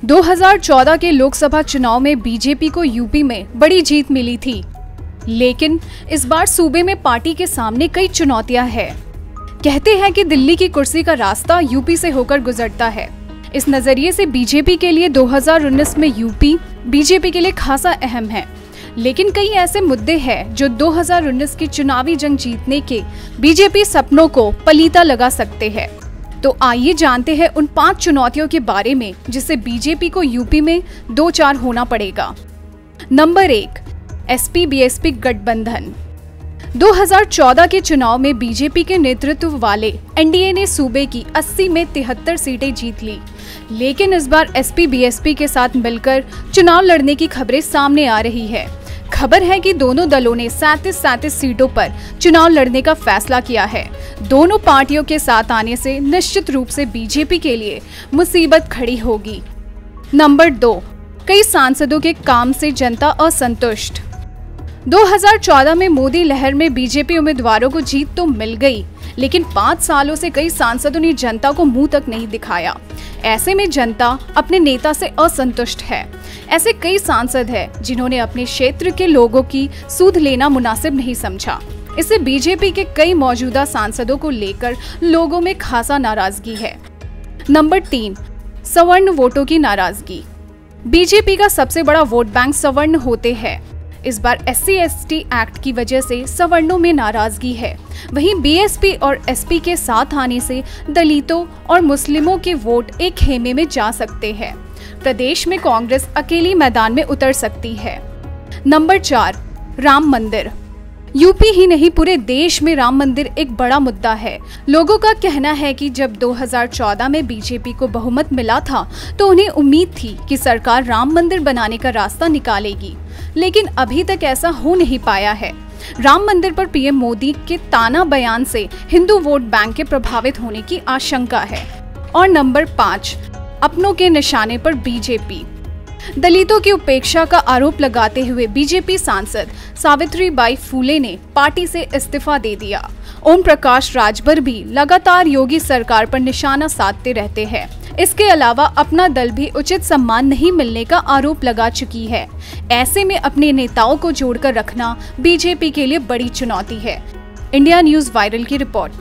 2014 के लोकसभा चुनाव में बीजेपी को यूपी में बड़ी जीत मिली थी, लेकिन इस बार सूबे में पार्टी के सामने कई चुनौतियां हैं। कहते हैं कि दिल्ली की कुर्सी का रास्ता यूपी से होकर गुजरता है। इस नजरिए से बीजेपी के लिए 2019 में यूपी बीजेपी के लिए खासा अहम है, लेकिन कई ऐसे मुद्दे हैं जो 2019 की चुनावी जंग जीतने के बीजेपी सपनों को पलीता लगा सकते हैं। तो आइए जानते हैं उन 5 चुनौतियों के बारे में जिससे बीजेपी को यूपी में 2-4 होना पड़ेगा। नंबर 1, एसपी-बीएसपी गठबंधन। 2014 के चुनाव में बीजेपी के नेतृत्व वाले एनडीए ने सूबे की 80 में 73 सीटें जीत ली, लेकिन इस बार एसपी-बीएसपी के साथ मिलकर चुनाव लड़ने की खबरें सामने आ रही है। खबर है कि दोनों दलों ने 37 सीटों पर चुनाव लड़ने का फैसला किया है। दोनों पार्टियों के साथ आने से निश्चित रूप से बीजेपी के लिए मुसीबत खड़ी होगी। नंबर 2, कई सांसदों के काम से जनता असंतुष्ट। 2014 में मोदी लहर में बीजेपी उम्मीदवारों को जीत तो मिल गई, लेकिन 5 सालों से कई सांसदों ने जनता को मुंह तक नहीं दिखाया। ऐसे में जनता अपने नेता से असंतुष्ट है। ऐसे कई सांसद हैं जिन्होंने अपने क्षेत्र के लोगों की सूद लेना मुनासिब नहीं समझा। इससे बीजेपी के कई मौजूदा सांसदों को लेकर लोगों में खासा नाराजगी है। नंबर 3, सवर्ण वोटों की नाराजगी। बीजेपी का सबसे बड़ा वोट बैंक सवर्ण होते हैं। इस बार SC/ST एक्ट की वजह से सवर्णों में नाराजगी है। वहीं बीएसपी और एसपी के साथ आने से दलितों और मुस्लिमों के वोट एक खेमे में जा सकते हैं। प्रदेश में कांग्रेस अकेली मैदान में उतर सकती है। नंबर 4, राम मंदिर। यूपी ही नहीं पूरे देश में राम मंदिर एक बड़ा मुद्दा है। लोगों का कहना है कि जब 2014 में बीजेपी को बहुमत मिला था तो उन्हें उम्मीद थी कि सरकार राम मंदिर बनाने का रास्ता निकालेगी, लेकिन अभी तक ऐसा हो नहीं पाया है। राम मंदिर पर पीएम मोदी के ताना बयान से हिंदू वोट बैंक के प्रभावित होने की आशंका है। और नंबर 5, अपनों के निशाने पर बीजेपी। दलितों की उपेक्षा का आरोप लगाते हुए बीजेपी सांसद सावित्रीबाई फूले ने पार्टी से इस्तीफा दे दिया। ओम प्रकाश राजभर भी लगातार योगी सरकार पर निशाना साधते रहते हैं। इसके अलावा अपना दल भी उचित सम्मान नहीं मिलने का आरोप लगा चुकी है। ऐसे में अपने नेताओं को जोड़कर रखना बीजेपी के लिए बड़ी चुनौती है। इंडिया न्यूज़ वायरल की रिपोर्ट।